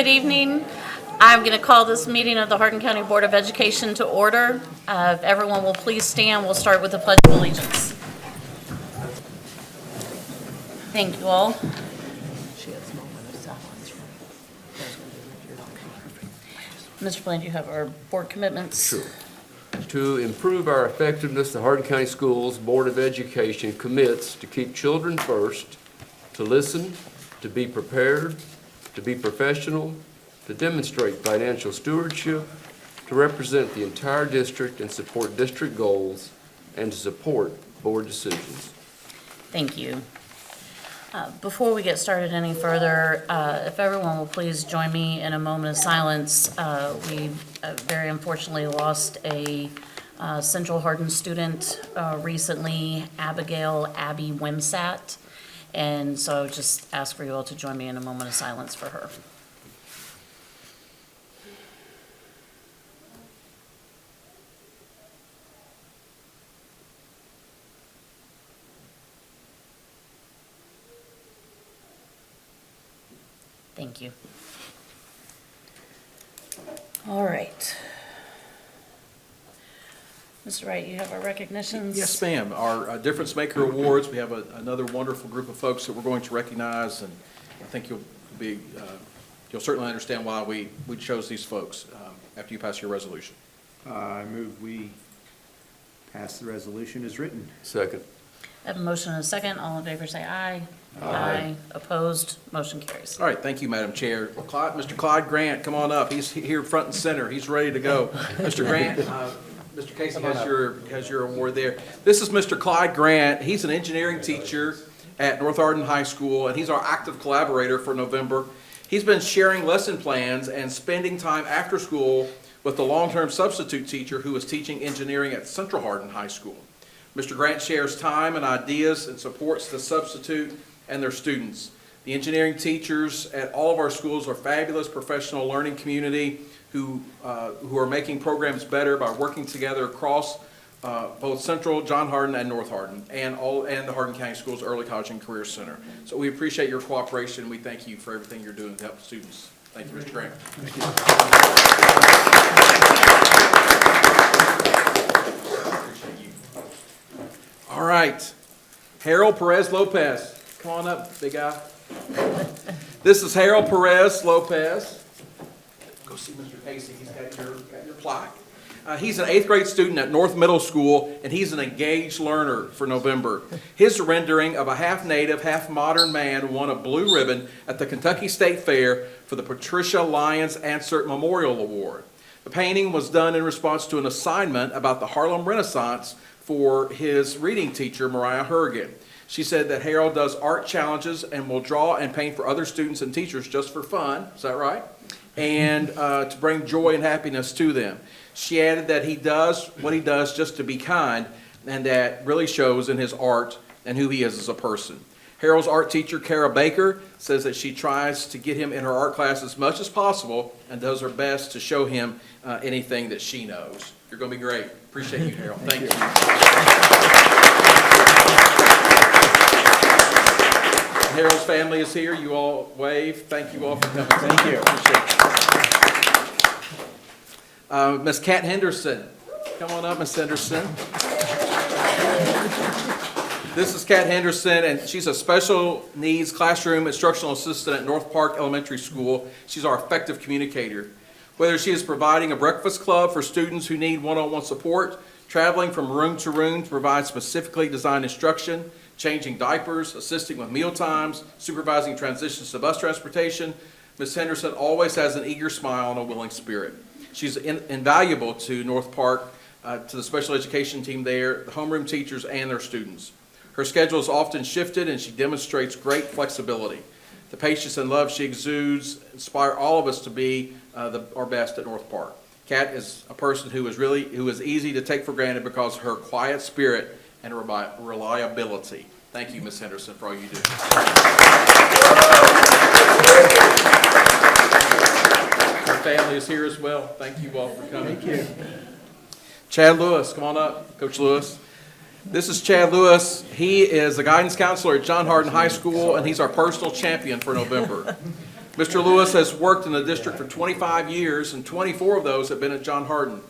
Good evening. I'm going to call this meeting of the Hardin County Board of Education to order. If everyone will please stand, we'll start with the Pledge of Allegiance. Thank you all. Mr. Bland, you have our board commitments. Sure. To improve our effectiveness, the Hardin County Schools Board of Education commits to keep children first, to listen, to be prepared, to be professional, to demonstrate financial stewardship, to represent the entire district and support district goals, and to support board decisions. Thank you. Before we get started any further, if everyone will please join me in a moment of silence. We very unfortunately lost a Central Hardin student recently, Abigail Abby Wimsat, and so just ask for you all to join me in a moment of silence for her. Thank you. All right. Mr. Wright, you have our recognitions? Yes, ma'am. Our Difference Maker Awards, we have another wonderful group of folks that we're going to recognize, and I think you'll certainly understand why we chose these folks after you pass your resolution. I move we pass the resolution as written. Second. I have a motion and a second. All in favor say aye. Aye. Opposed? Motion carries. All right, thank you, Madam Chair. Mr. Clyde Grant, come on up. He's here front and center. He's ready to go. Mr. Grant, Mr. Casey has your award there. This is Mr. Clyde Grant. He's an engineering teacher at North Hardin High School, and he's our active collaborator for November. He's been sharing lesson plans and spending time after school with the long-term substitute teacher who is teaching engineering at Central Hardin High School. Mr. Grant shares time and ideas and supports the substitute and their students. The engineering teachers at all of our schools are fabulous professional learning community who are making programs better by working together across both Central, John Hardin, and North Hardin, and the Hardin County Schools Early College and Career Center. So we appreciate your cooperation. We thank you for everything you're doing to help students. Thank you, Mr. Grant. Thank you. All right, Harold Perez Lopez. Come on up, big guy. This is Harold Perez Lopez. Go see Mr. Casey. He's got your plaque. He's an 8th grade student at North Middle School, and he's an engaged learner for November. His rendering of a half-native, half-modern man won a blue ribbon at the Kentucky State Fair for the Patricia Lyons Ansert Memorial Award. The painting was done in response to an assignment about the Harlem Renaissance for his reading teacher, Mariah Hurgan. She said that Harold does art challenges and will draw and paint for other students and teachers just for fun. Is that right? And to bring joy and happiness to them. She added that he does what he does just to be kind, and that really shows in his art and who he is as a person. Harold's art teacher, Kara Baker, says that she tries to get him in her art class as much as possible and does her best to show him anything that she knows. You're going to be great. Appreciate you, Harold. Thank you. Harold's family is here. You all wave. Thank you all for coming. Thank you. Appreciate it. Miss Kat Henderson. Come on up, Miss Henderson. This is Kat Henderson, and she's a special needs classroom instructional assistant at North Park Elementary School. She's our effective communicator. Whether she is providing a breakfast club for students who need one-on-one support, traveling from room to room to provide specifically designed instruction, changing diapers, assisting with meal times, supervising transitions to bus transportation, Ms. Henderson always has an eager smile and a willing spirit. She's invaluable to North Park, to the special education team there, the homeroom teachers, and their students. Her schedule is often shifted, and she demonstrates great flexibility. The patience and love she exudes inspire all of us to be our best at North Park. Kat is a person who is easy to take for granted because of her quiet spirit and reliability. Thank you, Ms. Henderson, for all you do. Her family is here as well. Thank you all for coming. Thank you. Chad Lewis, come on up, Coach Lewis. This is Chad Lewis. He is a guidance counselor at John Hardin High School, and he's our personal champion for November. Mr. Lewis has worked in the district for 25 years, and 24 of those have been at John Hardin.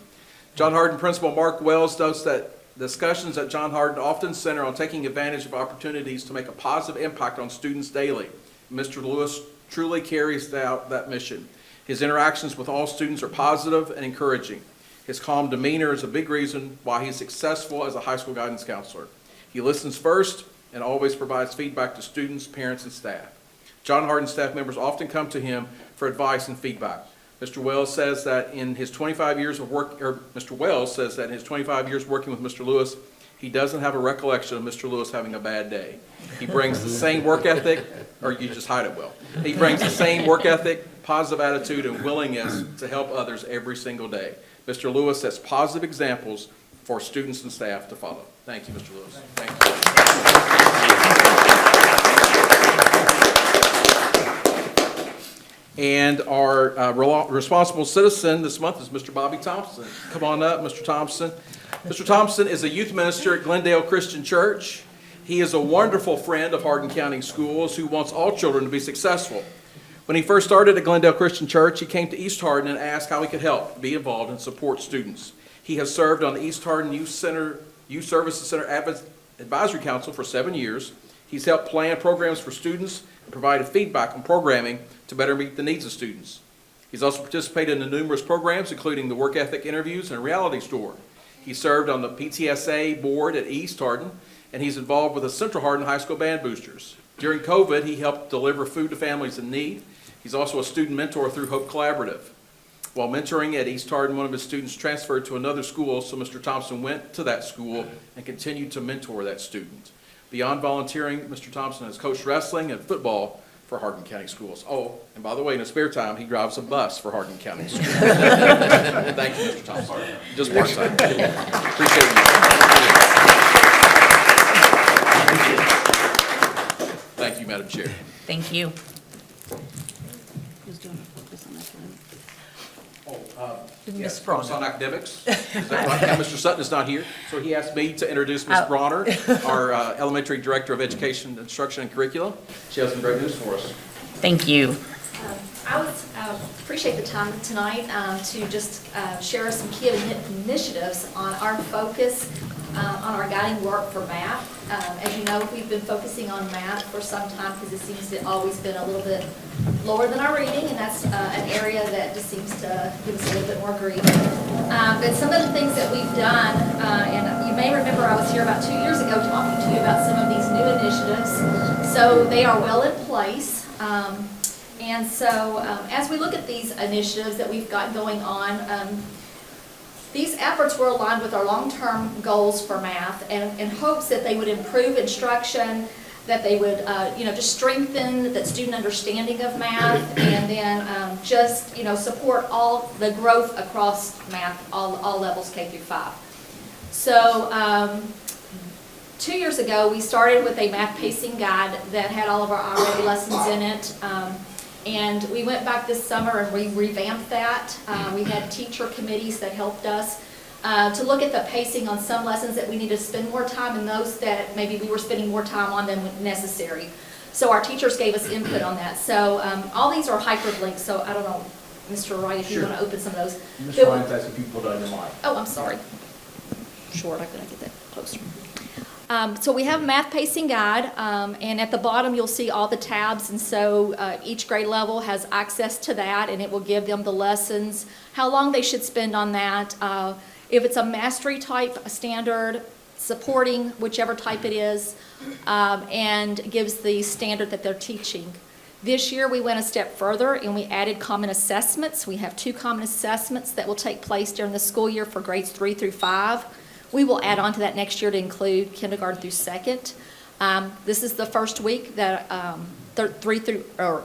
John Hardin Principal Mark Wells notes that discussions at John Hardin often center on taking advantage of opportunities to make a positive impact on students daily. Mr. Lewis truly carries out that mission. His interactions with all students are positive and encouraging. His calm demeanor is a big reason why he's successful as a high school guidance counselor. He listens first and always provides feedback to students, parents, and staff. John Hardin staff members often come to him for advice and feedback. Mr. Wells says that in his 25 years of work, or Mr. Wells says that in his 25 years working with Mr. Lewis, he doesn't have a recollection of Mr. Lewis having a bad day. He brings the same work ethic, or you just hide it well. He brings the same work ethic, positive attitude, and willingness to help others every single day. Mr. Lewis sets positive examples for students and staff to follow. Thank you, Mr. Lewis. Thank you. And our responsible citizen this month is Mr. Bobby Thompson. Come on up, Mr. Thompson. Mr. Thompson is a youth minister at Glendale Christian Church. He is a wonderful friend of Hardin County Schools who wants all children to be successful. When he first started at Glendale Christian Church, he came to East Hardin and asked how he could help, be involved, and support students. He has served on the East Hardin Youth Services Center Advisory Council for 7 years. He's helped plan programs for students and provided feedback on programming to better meet the needs of students. He's also participated in numerous programs, including the work ethic interviews and a reality store. He served on the PTSA board at East Hardin, and he's involved with the Central Hardin High School Band Boosters. During COVID, he helped deliver food to families in need. He's also a student mentor through Hope Collaborative. While mentoring at East Hardin, one of his students transferred to another school, so Mr. Thompson went to that school and continued to mentor that student. Beyond volunteering, Mr. Thompson has coached wrestling and football for Hardin County Schools. Oh, and by the way, in his spare time, he drives a bus for Hardin County Schools. Thank you, Mr. Thompson. Just part-time. Appreciate you. Thank you, Madam Chair. Thank you. Ms. Brawner. On academics. Is that right? Now, Mr. Sutton is not here, so he asked me to introduce Ms. Brawner, our Elementary Director of Education, Instruction, and Curriculum. She has some great news for us. Thank you. I would appreciate the time tonight to just share some key initiatives on our focus on our guiding work for math. As you know, we've been focusing on math for some time because it seems to always been a little bit lower than our reading, and that's an area that just seems to give us a little bit more grief. But some of the things that we've done, and you may remember I was here about 2 years ago talking to you about some of these new initiatives. So they are well in place. And so as we look at these initiatives that we've got going on, these efforts were aligned with our long-term goals for math and in hopes that they would improve instruction, that they would just strengthen the student understanding of math, and then just support all the growth across math, all levels K through 5. So 2 years ago we started with a math pacing guide that had all of our already lessons in it. And we went back this summer and we revamped that. We had teacher committees that helped us to look at the pacing on some lessons that we need to spend more time and those that maybe we were spending more time on than necessary. So our teachers gave us input on that. So all these are hyperlinks, so I don't know, Mr. Wright, if you want to open some of those. Ms. Ryan's asking if you pulled down your mic. Oh, I'm sorry. Short, I couldn't get that closer. So we have a math pacing guide, and at the bottom you'll see all the tabs, and so each grade level has access to that, and it will give them the lessons, how long they should spend on that, if it's a mastery type standard, supporting whichever type it is, and gives the standard that they're teaching. This year we went a step further and we added common assessments. We have 2 common assessments that will take place during the school year for grades 3 through 5. We will add on to that next year to include kindergarten through 2nd. This is the first week that 3 through 5,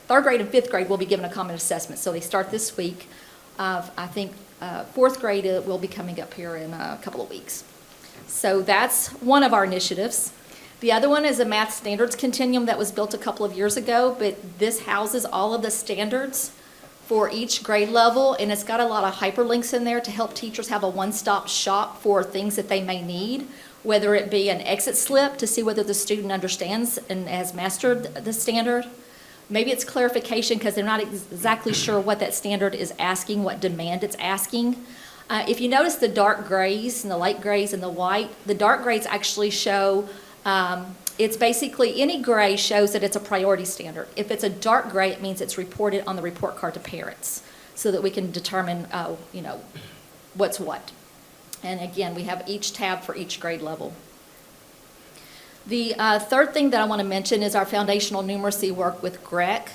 3rd grade and 5th grade will be given a common assessment. So they start this week. I think 4th grade will be coming up here in a couple of weeks. So that's one of our initiatives. The other one is a math standards continuum that was built a couple of years ago, but this houses all of the standards for each grade level, and it's got a lot of hyperlinks in there to help teachers have a one-stop shop for things that they may need, whether it be an exit slip to see whether the student understands and has mastered the standard. Maybe it's clarification because they're not exactly sure what that standard is asking, what demand it's asking. If you notice the dark grays and the light grays and the white, the dark grays actually show, it's basically any gray shows that it's a priority standard. If it's a dark gray, it means it's reported on the report card to parents so that we can determine, what's what. And again, we have each tab for each grade level. The third thing that I want to mention is our foundational numeracy work with GREC.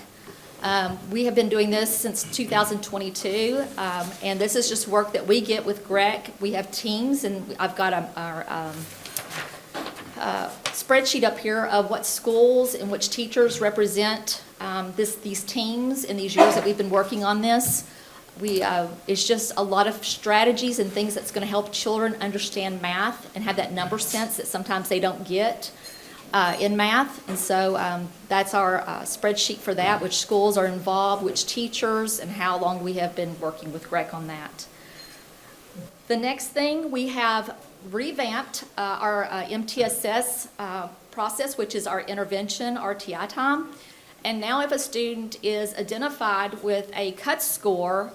We have been doing this since 2022, and this is just work that we get with GREC. We have teams, and I've got our spreadsheet up here of what schools and which teachers represent these teams in these years that we've been working on this. It's just a lot of strategies and things that's going to help children understand math and have that number sense that sometimes they don't get in math. And so that's our spreadsheet for that, which schools are involved, which teachers, and how long we have been working with GREC on that. The next thing, we have revamped our MTSS process, which is our intervention RTI time. And now if a student is identified with a cut score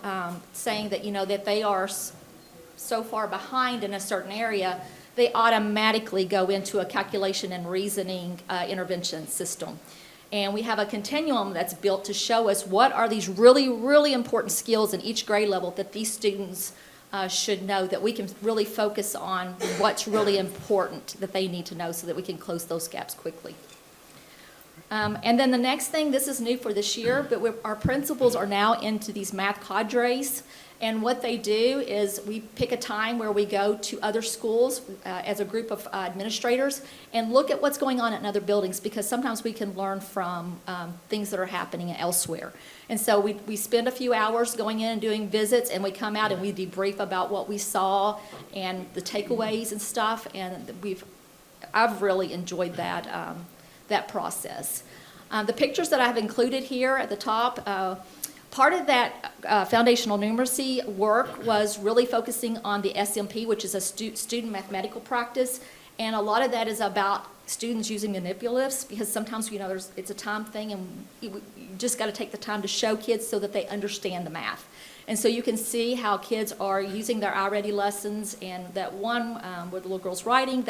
saying that, that they are so far behind in a certain area, they automatically go into a calculation and reasoning intervention system. And we have a continuum that's built to show us what are these really, really important skills in each grade level that these students should know, that we can really focus on what's really important that they need to know so that we can close those gaps quickly. And then the next thing, this is new for this year, but our principals are now into these math cadres. And what they do is we pick a time where we go to other schools as a group of administrators and look at what's going on in other buildings, because sometimes we can learn from things that are happening elsewhere. And so we spend a few hours going in and doing visits, and we come out and we debrief about what we saw and the takeaways and stuff. And I've really enjoyed that process. The pictures that I have included here at the top, part of that foundational numeracy work was really focusing on the SMP, which is a student mathematical practice, and a lot of that is about students using manipulatives, because sometimes it's a time thing, and you just got to take the time to show kids so that they understand the math. And so you can see how kids are using their iReady lessons, and that one where the little girl's writing,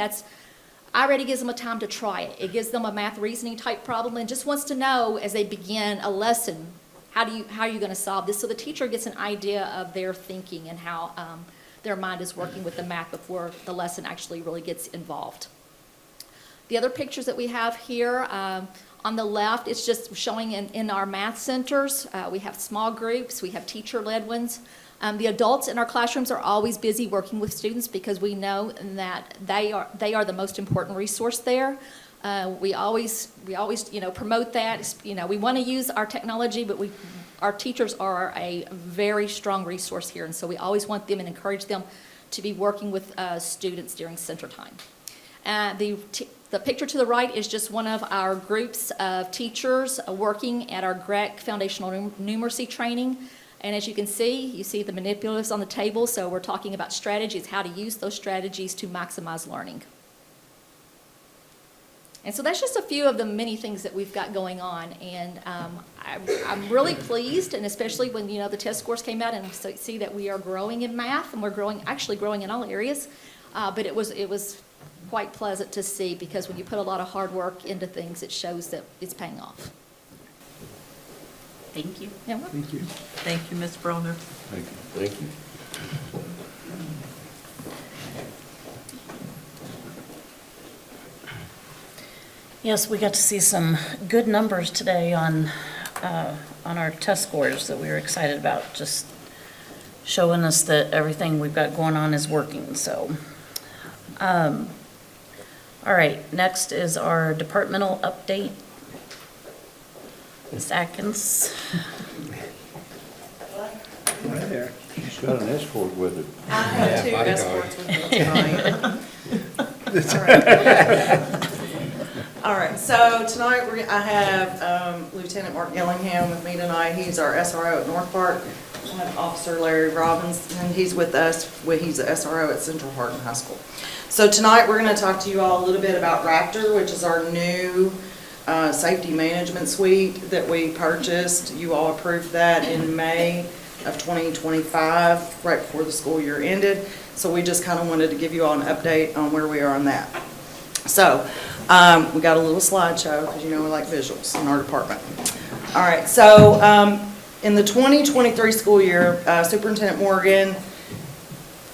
iReady gives them a time to try it. It gives them a math reasoning type problem and just wants to know as they begin a lesson, how are you going to solve this? So the teacher gets an idea of their thinking and how their mind is working with the math before the lesson actually really gets involved. The other pictures that we have here, on the left, it's just showing in our math centers. We have small groups, we have teacher-led ones. The adults in our classrooms are always busy working with students because we know that they are the most important resource there. We always promote that. We want to use our technology, but our teachers are a very strong resource here, and so we always want them and encourage them to be working with students during center time. The picture to the right is just one of our groups of teachers working at our GREC foundational numeracy training. And as you can see, you see the manipulatives on the table, so we're talking about strategies, how to use those strategies to maximize learning. And so that's just a few of the many things that we've got going on, and I'm really pleased, and especially when the test scores came out and see that we are growing in math, and we're actually growing in all areas. But it was quite pleasant to see, because when you put a lot of hard work into things, it shows that it's paying off. Thank you. Yeah, well, Thank you. Thank you, Ms. Brawner. Thank you. Yes, we got to see some good numbers today on our test scores that we were excited about, just showing us that everything we've got going on is working. So, all right, next is our departmental update. Ms. Adkins. Right there. She's got an escort with her. I have two escorts with me tonight. All right, so tonight I have Lieutenant Mark Gillingham with me tonight. He's our SRO at North Park. I have Officer Larry Robbins, and he's with us. He's the SRO at Central Hardin High School. So tonight, we're going to talk to you all a little bit about Raptor, which is our new safety management suite that we purchased. You all approved that in May of 2025, right before the school year ended. So we just kind of wanted to give you all an update on where we are on that. So we got a little slideshow because you know we like visuals in our department. All right, so in the 2023 school year, Superintendent Morgan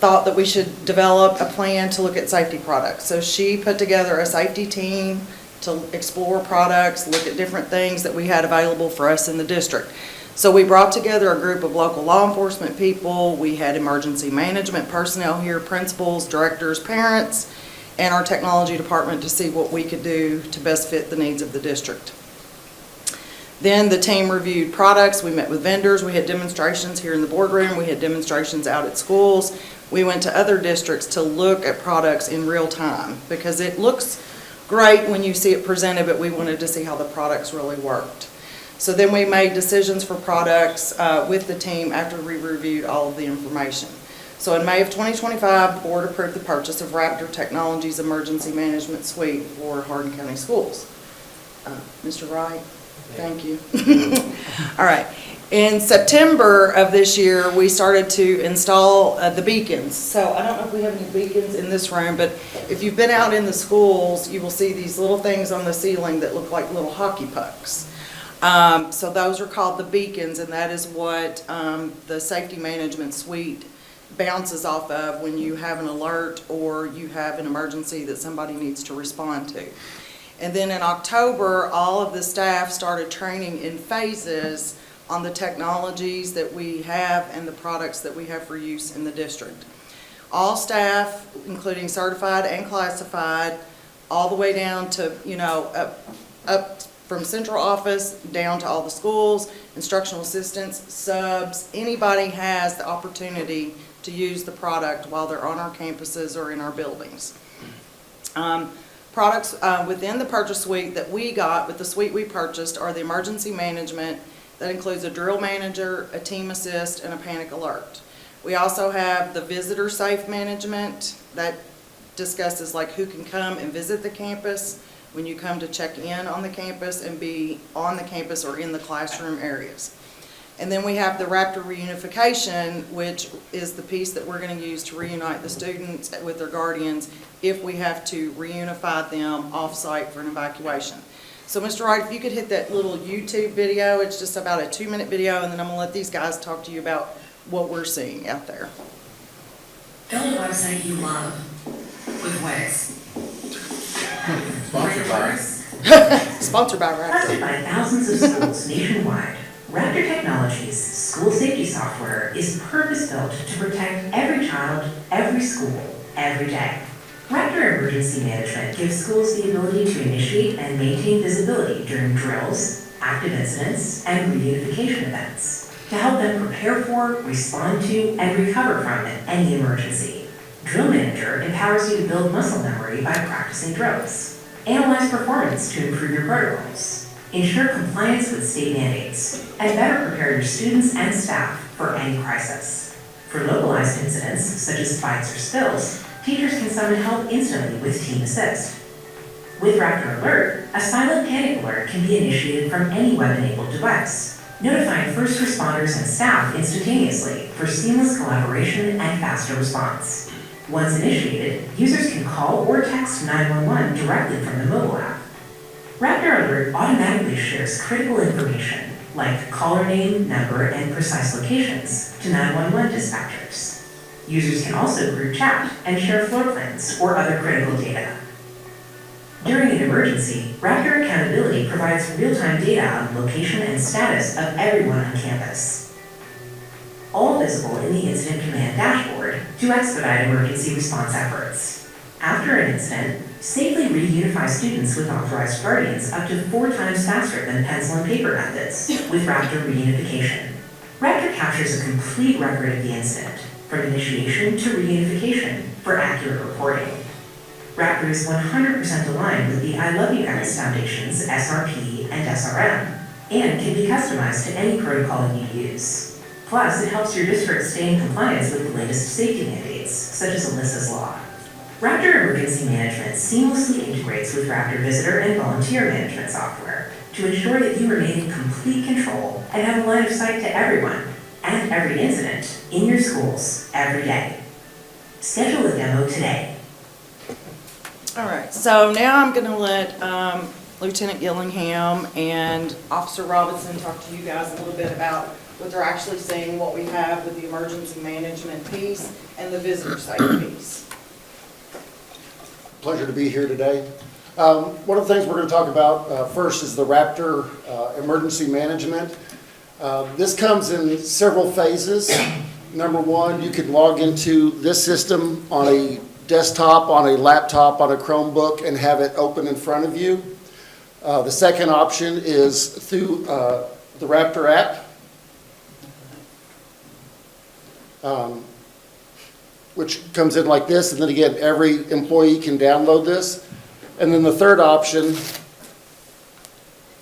thought that we should develop a plan to look at safety products. So she put together a safety team to explore products, look at different things that we had available for us in the district. So we brought together a group of local law enforcement people. We had emergency management personnel here, principals, directors, parents, and our technology department to see what we could do to best fit the needs of the district. Then the team reviewed products. We met with vendors. We had demonstrations here in the boardroom. We had demonstrations out at schools. We went to other districts to look at products in real time because it looks great when you see it presented, but we wanted to see how the products really worked. So then we made decisions for products with the team after we reviewed all of the information. So in May of 2025, the board approved the purchase of Raptor Technologies Emergency Management Suite for Hardin County Schools. Mr. Wright, thank you. All right. In September of this year, we started to install the beacons. So I don't know if we have any beacons in this room, but if you've been out in the schools, you will see these little things on the ceiling that look like little hockey pucks. So those are called the beacons, and that is what the safety management suite bounces off of when you have an alert or you have an emergency that somebody needs to respond to. And then in October, all of the staff started training in phases on the technologies that we have and the products that we have for use in the district. All staff, including certified and classified, all the way down to, you know, up from central office down to all the schools, instructional assistants, subs, anybody has the opportunity to use the product while they're on our campuses or in our buildings. Products within the purchase suite that we got with the suite we purchased are the emergency management. That includes a drill manager, a team assist, and a panic alert. We also have the visitor safe management that discusses like who can come and visit the campus when you come to check in on the campus and be on the campus or in the classroom areas. And then we have the Raptor reunification, which is the piece that we're going to use to reunite the students with their guardians if we have to reunify them off-site for an evacuation. So Mr. Wright, if you could hit that little YouTube video, it's just about a 2-minute video, and then I'm going to let these guys talk to you about what we're seeing out there. Build a website you love with Wix. Sponsored by. Sponsored by Raptor. Trusted by thousands of schools nationwide, Raptor Technologies' school safety software is purpose-built to protect every child, every school, every day. Raptor Emergency Management gives schools the ability to initiate and maintain visibility during drills, active incidents, and reunification events to help them prepare for, respond to, and recover from any emergency. Drill Manager empowers you to build muscle memory by practicing drills, analyze performance to improve your protocols, ensure compliance with state mandates, and better prepare your students and staff for any crisis. For localized incidents, such as fights or spills, teachers can summon help instantly with Team Assist. With Raptor Alert, a silent panic alert can be initiated from any web-enabled device, notifying first responders and staff instantaneously for seamless collaboration and faster response. Once initiated, users can call or text 911 directly from the mobile app. Raptor Alert automatically shares critical information, like caller name, number, and precise locations, to 911 dispatchers. Users can also group chat and share floor plans or other critical data. During an emergency, Raptor Accountability provides real-time data on location and status of everyone on campus. All visible in the Incident Command dashboard to expedite emergency response efforts. After an incident, safely reunify students with authorized guardians up to 4 times faster than pencil and paper methods with Raptor reunification. Raptor captures a complete record of the incident, from initiation to reunification for accurate reporting. Raptor is 100% aligned with the I Love You Guys Foundation's SRP and SRM, and can be customized to any protocol you use. Plus, it helps your district stay in compliance with the latest safety mandates, such as Alyssa's Law. Raptor Emergency Management seamlessly integrates with Raptor Visitor and Volunteer Management software to ensure that you remain in complete control and have a line of sight to everyone and every incident in your schools every day. Schedule a demo today. All right, so now I'm gonna let Lieutenant Gillingham and Officer Robinson talk to you guys a little bit about what they're actually seeing, what we have with the emergency management piece and the visitor safety piece. Pleasure to be here today. One of the things we're going to talk about first is the Raptor emergency management. This comes in several phases. Number one, you can log into this system on a desktop, on a laptop, on a Chromebook, and have it open in front of you. The second option is through the Raptor app, which comes in like this, and then again, every employee can download this. And then the third option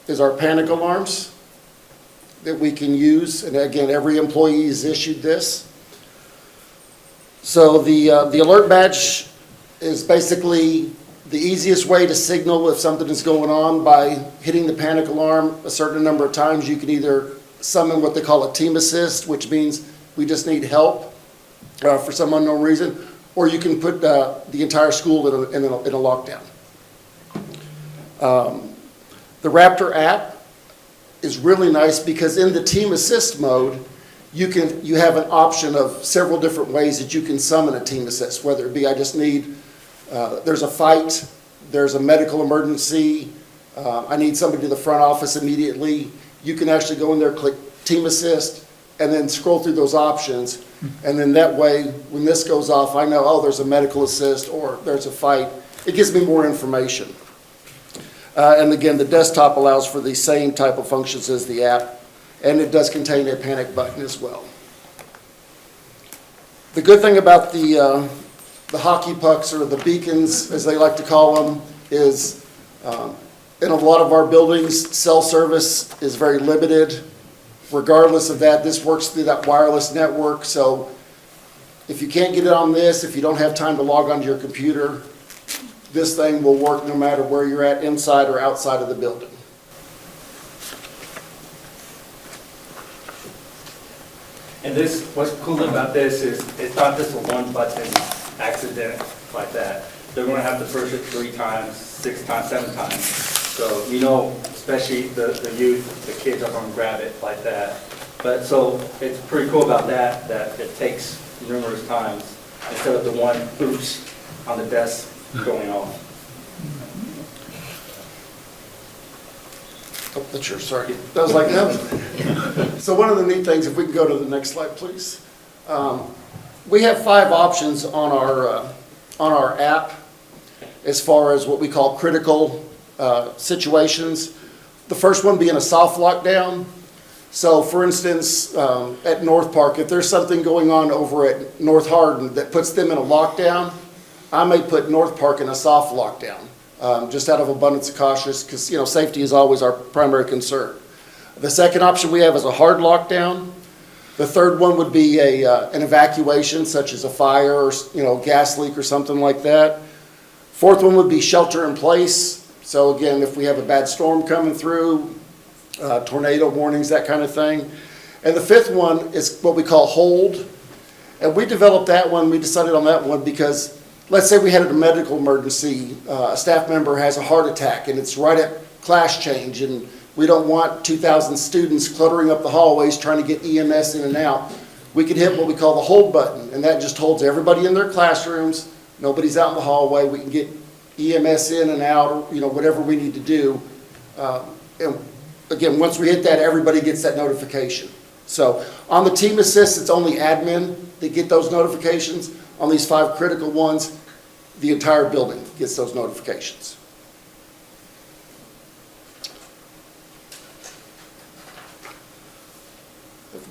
is our panic alarms that we can use, and again, every employee is issued this. So the alert badge is basically the easiest way to signal if something is going on by hitting the panic alarm a certain number of times. You can either summon what they call a team assist, which means we just need help for some unknown reason, or you can put the entire school in a lockdown. The Raptor app is really nice because in the team assist mode, you have an option of several different ways that you can summon a team assist, whether it be I just need, there's a fight, there's a medical emergency, I need somebody to the front office immediately. You can actually go in there, click team assist, and then scroll through those options. And then that way, when this goes off, I know, oh, there's a medical assist or there's a fight. It gives me more information. And again, the desktop allows for the same type of functions as the app, and it does contain a panic button as well. The good thing about the hockey pucks, or the beacons, as they like to call them, is in a lot of our buildings, cell service is very limited. Regardless of that, this works through that wireless network, so if you can't get it on this, if you don't have time to log onto your computer, this thing will work no matter where you're at, inside or outside of the building. And this, what's cool about this is it's not just a one button accident like that. They're gonna have to push it 3 times, 6 times, 7 times. So, you know, especially the youth, the kids are gonna grab it like that. But so it's pretty cool about that, that it takes numerous times instead of the one oops on the desk going off. Oh, that's yours, sorry. That was like that. So one of the neat things, if we can go to the next slide, please. We have 5 options on our app as far as what we call critical situations. The first one being a soft lockdown. So for instance, at North Park, if there's something going on over at North Hardin that puts them in a lockdown, I may put North Park in a soft lockdown, just out of abundance of caution, because safety is always our primary concern. The second option we have is a hard lockdown. The third one would be an evacuation, such as a fire or gas leak or something like that. Fourth one would be shelter in place. So again, if we have a bad storm coming through, tornado warnings, that kind of thing. And the fifth one is what we call hold. And we developed that one, we decided on that one because let's say we had a medical emergency, a staff member has a heart attack and it's right at class change, and we don't want 2,000 students cluttering up the hallways trying to get EMS in and out. We could hit what we call the hold button, and that just holds everybody in their classrooms. Nobody's out in the hallway. We can get EMS in and out, or whatever we need to do. And again, once we hit that, everybody gets that notification. So on the team assist, it's only admin that get those notifications. On these 5 critical ones, the entire building gets those notifications.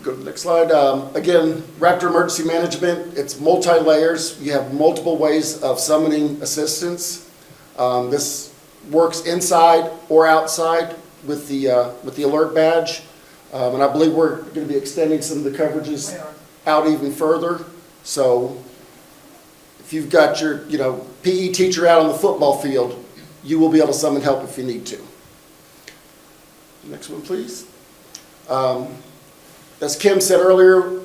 Go to the next slide. Again, Raptor Emergency Management, it's multi-layers. You have multiple ways of summoning assistance. This works inside or outside with the alert badge. And I believe we're going to be extending some of the coverages out even further. So if you've got your, PE teacher out on the football field, you will be able to summon help if you need to. Next one, please. As Kim said earlier,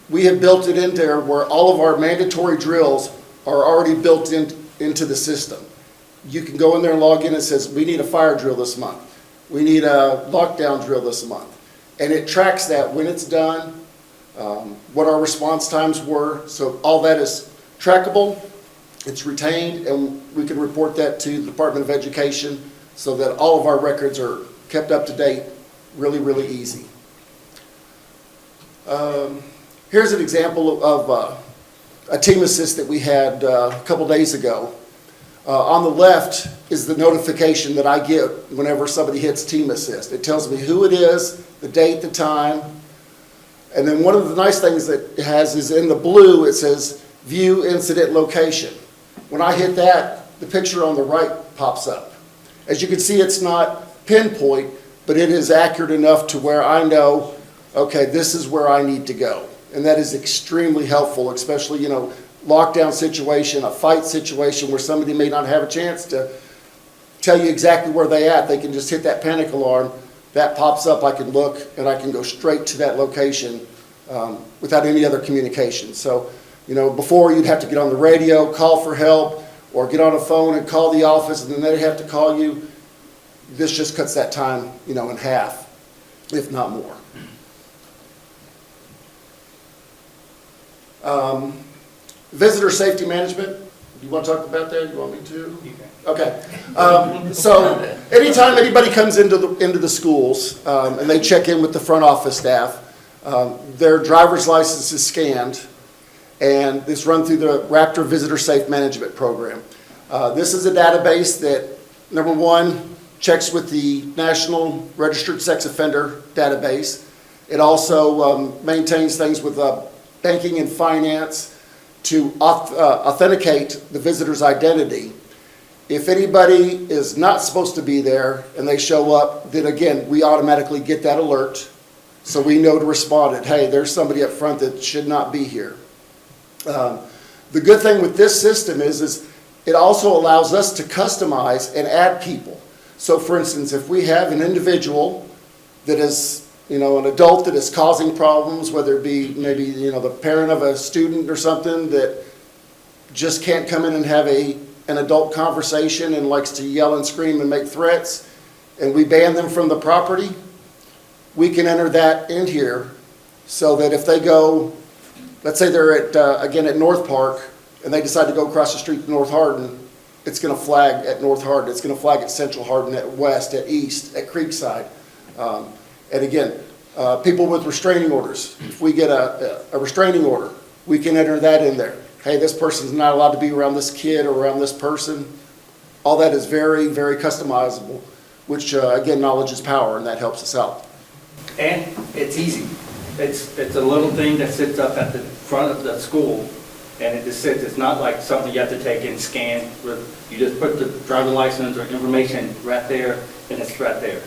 we have built it in there where all of our mandatory drills are already built into the system. You can go in there and log in and it says, we need a fire drill this month. We need a lockdown drill this month. And it tracks that when it's done, what our response times were. So all that is trackable, it's retained, and we can report that to the Department of Education so that all of our records are kept up to date really, really easy. Here's an example of a team assist that we had a couple days ago. On the left is the notification that I get whenever somebody hits team assist. It tells me who it is, the date, the time, and then one of the nice things that it has is in the blue it says view incident location. When I hit that, the picture on the right pops up. As you can see, it's not pinpoint, but it is accurate enough to where I know, okay, this is where I need to go. And that is extremely helpful, especially, lockdown situation, a fight situation where somebody may not have a chance to tell you exactly where they at. They can just hit that panic alarm. That pops up, I can look, and I can go straight to that location without any other communication. So, before you'd have to get on the radio, call for help, or get on a phone and call the office, and then they'd have to call you. This just cuts that time, in half, if not more. Visitor safety management. You want to talk about that? You want me to? Okay. So anytime anybody comes into the schools and they check in with the front office staff, their driver's license is scanned, and it's run through the Raptor Visitor Safe Management Program. This is a database that, number one, checks with the National Registered Sex Offender Database. It also maintains things with banking and finance to authenticate the visitor's identity. If anybody is not supposed to be there and they show up, then again, we automatically get that alert. So we know to respond, hey, there's somebody up front that should not be here. The good thing with this system is it also allows us to customize and add people. So for instance, if we have an individual that is an adult that is causing problems, whether it be maybe, the parent of a student or something that just can't come in and have an adult conversation and likes to yell and scream and make threats, and we ban them from the property, we can enter that in here so that if they go, let's say they're at North Park, and they decide to go across the street to North Hardin, it's going to flag at North Hardin, it's going to flag at Central Hardin, at West, at East, at Creekside. And again, people with restraining orders, if we get a restraining order, we can enter that in there. Hey, this person's not allowed to be around this kid or around this person. All that is very, very customizable, which again, knowledge is power, and that helps us out. And it's easy. It's a little thing that sits up at the front of the school, and it just sits. It's not like something you have to take and scan. You just put the driver license or information right there, and it's right there.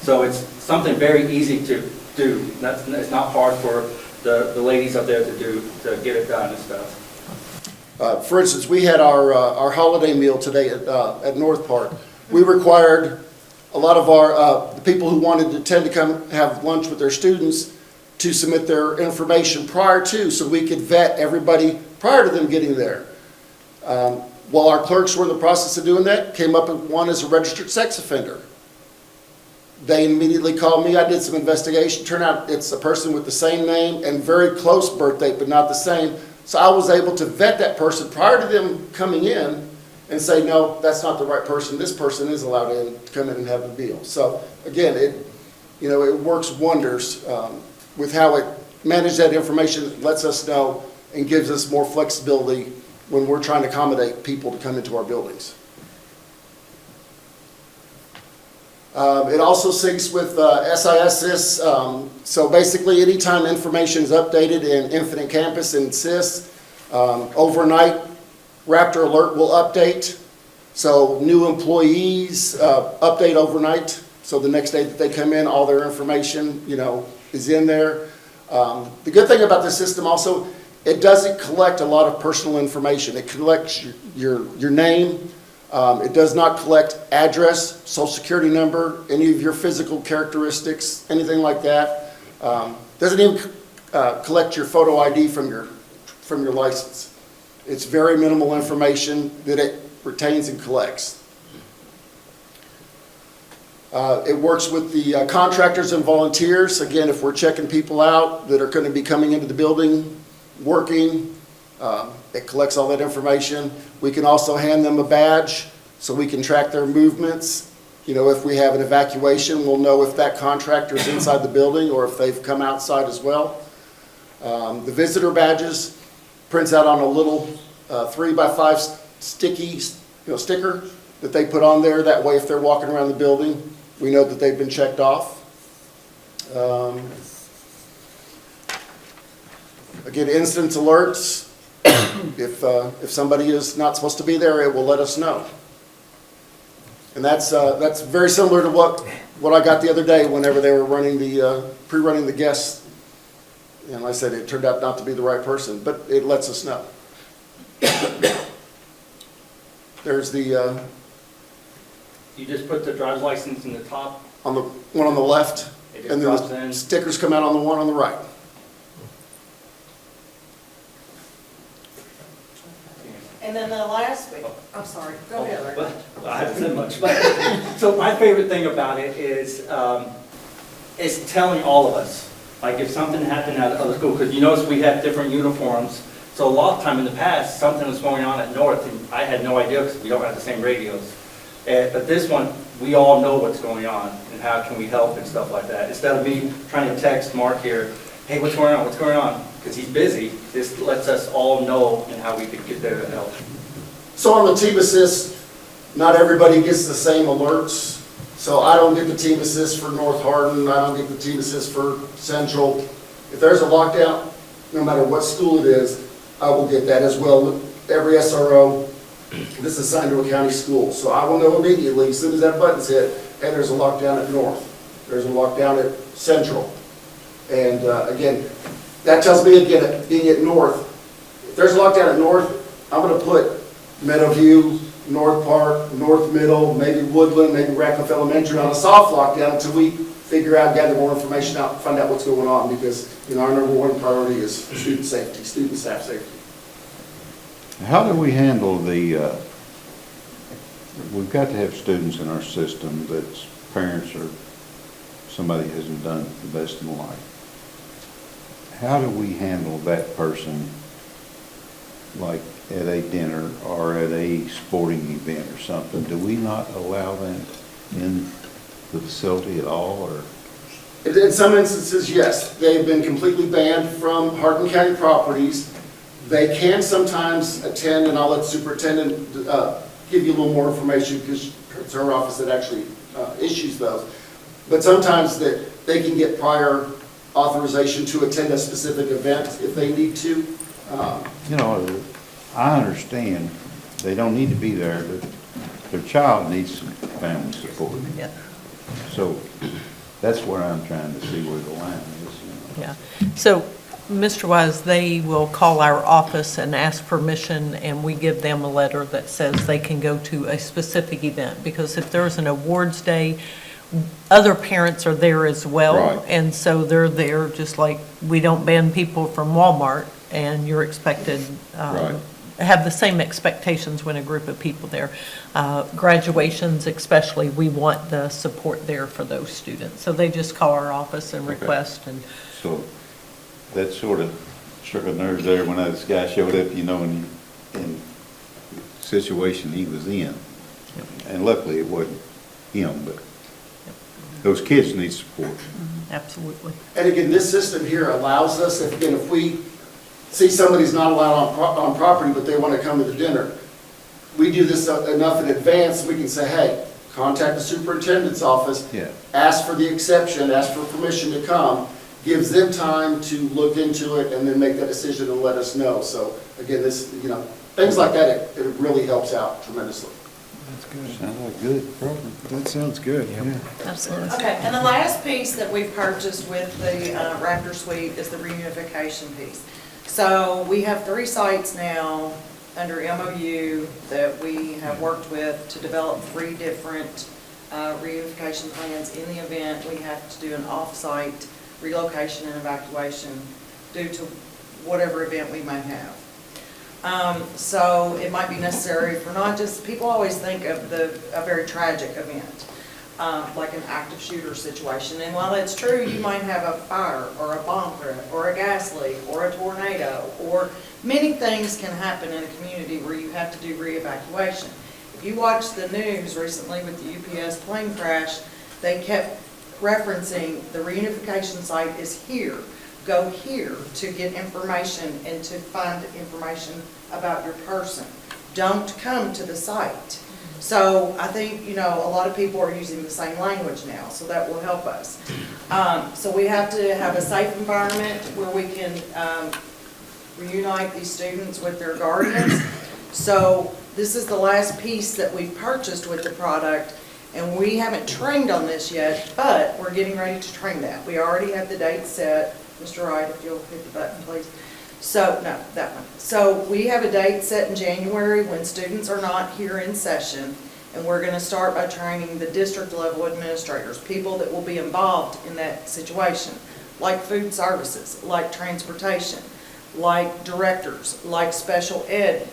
So it's something very easy to do. It's not hard for the ladies up there to do, to get it done and stuff. For instance, we had our holiday meal today at North Park. We required a lot of the people who wanted to tend to come have lunch with their students to submit their information prior to, so we could vet everybody prior to them getting there. While our clerks were in the process of doing that, came up with one as a registered sex offender. They immediately called me. I did some investigation. Turned out it's a person with the same name and very close birth date, but not the same. So I was able to vet that person prior to them coming in and say, no, that's not the right person. This person is allowed to come in and have a meal. So again, it works wonders with how it manages that information. It lets us know and gives us more flexibility when we're trying to accommodate people to come into our buildings. It also syncs with SIS. So basically, anytime information is updated in Infinite Campus and SIS, overnight, Raptor Alert will update. So new employees update overnight So the next day that they come in, all their information, is in there. The good thing about this system also, it doesn't collect a lot of personal information. It collects your name. It does not collect address, social security number, any of your physical characteristics, anything like that. Doesn't even collect your photo ID from your license. It's very minimal information that it retains and collects. It works with the contractors and volunteers. Again, if we're checking people out that are going to be coming into the building, working, it collects all that information. We can also hand them a badge so we can track their movements. If we have an evacuation, we'll know if that contractor is inside the building or if they've come outside as well. The visitor badges prints out on a little 3x5 sticky sticker that they put on there. That way, if they're walking around the building, we know that they've been checked off. Again, instance alerts. If somebody is not supposed to be there, it will let us know. And that's very similar to what I got the other day whenever they were running pre-running the guests. And like I said, it turned out not to be the right person, but it lets us know. There's the You just put the driver's license in the top. on the one on the left, It and then drops the in. stickers come out on the one on the right. And then the last week, I'm sorry, go ahead, Larry. But I haven't said much. But so my favorite thing about it is telling all of us. Like if something happened at other school, because you notice we have different uniforms. So a lot of time in the past, something was going on at North, and I had no idea because we don't have the same radios. But this one, we all know what's going on and how can we help and stuff like that. Instead of me trying to text Mark here, hey, what's going on? What's going on? Because he's busy. This lets us all know and how we could get there to help. So on the team assist, not everybody gets the same alerts. So I don't get the team assist for North Hardin. I don't get the team assist for Central. If there's a lockdown, no matter what school it is, I will get that as well. Every SRO is assigned to a county school. So I will know immediately, as soon as that button's hit, hey, there's a lockdown at North. There's a lockdown at Central. And again, that tells me, again, being at North, if there's a lockdown at North, I'm going to put Meadowview, North Park, North Middle, maybe Woodland, maybe Ratcliffe Elementary on a soft lockdown until we figure out, gather more information out, find out what's going on, because our number one priority is student safety, student staff safety. How do we handle we've got to have students in our system that's parents or somebody hasn't done the best in life. How do we handle that person, like at a dinner or at a sporting event or something? Do we not allow them in the facility at all, or? In some instances, yes. They've been completely banned from Hardin County properties. They can sometimes attend, and I'll let the superintendent give you a little more information because it's her office that actually issues those. But sometimes that they can get prior authorization to attend a specific event if they need to. I understand they don't need to be there, but their child needs some family support. Yeah. So that's where I'm trying to see where the line is. Yeah. So, Mr. Wise, they will call our office and ask permission, and we give them a letter that says they can go to a specific event. Because if there's an awards day, other parents are there as well. Right. And so they're there, just like we don't ban people from Walmart, and you're expected, Right. have the same expectations when a group of people there. Graduations especially, we want the support there for those students. So they just call our office and request. And So that sort of struck a nerve there when this guy showed up, in the situation he was in. And luckily it wasn't him, but those kids need support. absolutely. And again, this system here allows us, if we see somebody's not allowed on property, but they want to come to the dinner, we do this enough in advance, we can say, hey, contact the superintendent's office, Yeah. ask for the exception, ask for permission to come, gives them time to look into it and then make that decision and let us know. So again, this, things like that, it really helps out tremendously. That's Sounds like a good program. That sounds good, yeah. Absolutely. Okay, and the last piece that we've purchased with the Raptor Suite is the reunification piece. So we have 3 sites now under MOU that we have worked with to develop 3 different reunification plans. In the event we have to do an off-site relocation and evacuation due to whatever event we may have. So it might be necessary for not just, people always think of a very tragic event, like an active shooter situation. And while that's true, you might have a fire or a bomb threat or a gas leak or a tornado, or many things can happen in a community where you have to do re-evacuation. If you watched the news recently with the UPS plane crash, they kept referencing the reunification site is here. Go here to get information and to find information about your person. Don't come to the site. So I think, you know, a lot of people are using the same language now, so that will help us. So we have to have a safe environment where we can reunite these students with their guardians. So this is the last piece that we've purchased with the product, and we haven't trained on this yet, but we're getting ready to train that. We already have the date set. Mr. Wright, if you'll hit the button, please. So, no, that one. So we have a date set in January when students are not here in session, and we're going to start by training the district level administrators, people that will be involved in that situation, like food services, like transportation, like directors, like special ed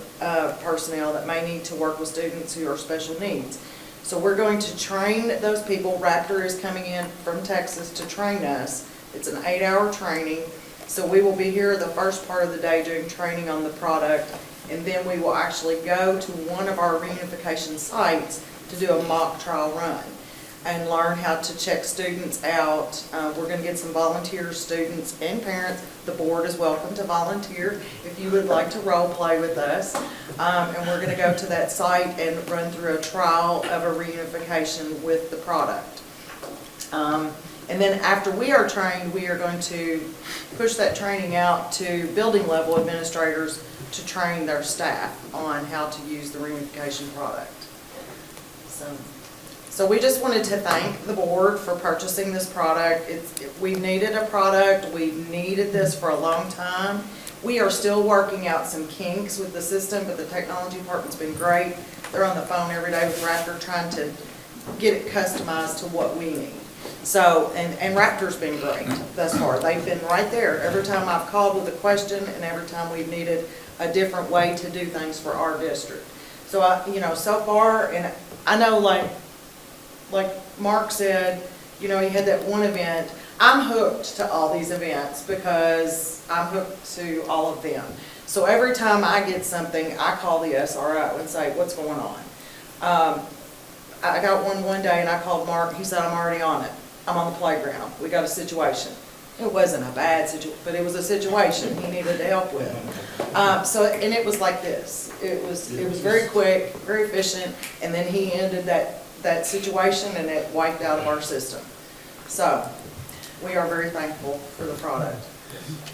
personnel that may need to work with students who are special needs. So we're going to train those people. Raptor is coming in from Texas to train us. It's an 8-hour training, so we will be here the first part of the day doing training on the product, and then we will actually go to one of our reunification sites to do a mock trial run and learn how to check students out. We're going to get some volunteers, students, and parents. The board is welcome to volunteer if you would like to role play with us. And we're going to go to that site and run through a trial of a reunification with the product. And then after we are trained, we are going to push that training out to building level administrators to train their staff on how to use the reunification product. So we just wanted to thank the board for purchasing this product. We needed a product. We've needed this for a long time. We are still working out some kinks with the system, but the technology department's been great. They're on the phone every day with Raptor trying to get it customized to what we need. So, and Raptor's been great thus far. They've been right there every time I've called with a question and every time we've needed a different way to do things for our district. So, you know, so far, and I know like Mark said, you know, he had that one event. I'm hooked to all these events because I'm hooked to all of them. So every time I get something, I call the SRO and say, what's going on? I got one day and I called Mark. He said, I'm already on it. I'm on the playground. We got a situation. It wasn't a bad situation, but it was a situation he needed help with. And it was like this. It was very quick, very efficient, and then he ended that situation and it wiped out of our system. So we are very thankful for the product.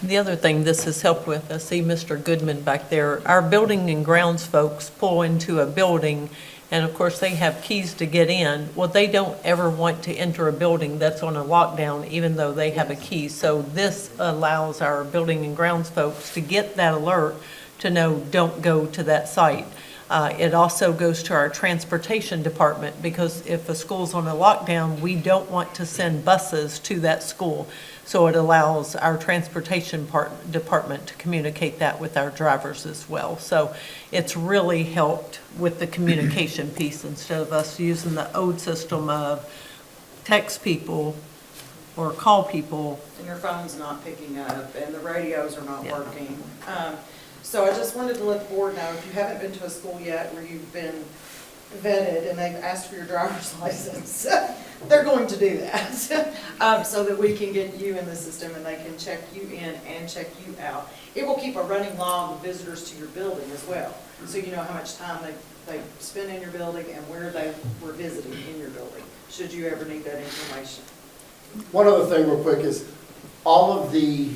The other thing this has helped with, I see Mr. Goodman back there, our building and grounds folks pull into a building, and of course they have keys to get in. Well, they don't ever want to enter a building that's on a lockdown, even though they have a key. So this allows our building and grounds folks to get that alert to know, don't go to that site. It also goes to our transportation department, because if a school's on a lockdown, we don't want to send buses to that school. So it allows our transportation department to communicate that with our drivers as well. So it's really helped with the communication piece instead of us using the old system of text people or call people. And your phone's not picking up and the radios are not Yeah. working. So I just wanted to let the board know, if you haven't been to a school yet where you've been vetted and they've asked for your driver's license, they're going to do that so that we can get you in the system and they can check you in and check you out. It will keep a running log of visitors to your building as well, so you know how much time they spend in your building and where they were visiting in your building, should you ever need that information. One other thing real quick is, all of the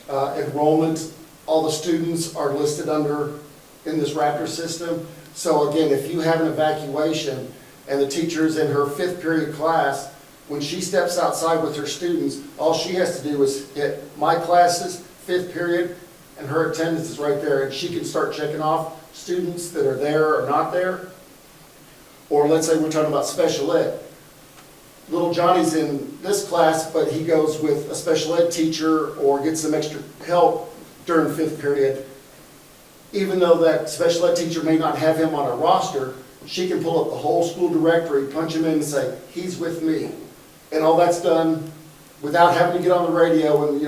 enrollment, all the students are listed in this Raptor system. So again, if you have an evacuation and the teacher's in her 5th period class, when she steps outside with her students, all she has to do is hit my classes, 5th period, and her attendance is right there, and she can start checking off students that are there or not there. Or let's say we're talking about special ed. Little Johnny's in this class, but he goes with a special ed teacher or gets some extra help during 5th period. Even though that special ed teacher may not have him on a roster, she can pull up the whole school directory, punch him in and say, he's with me. And all that's done without having to get on the radio and,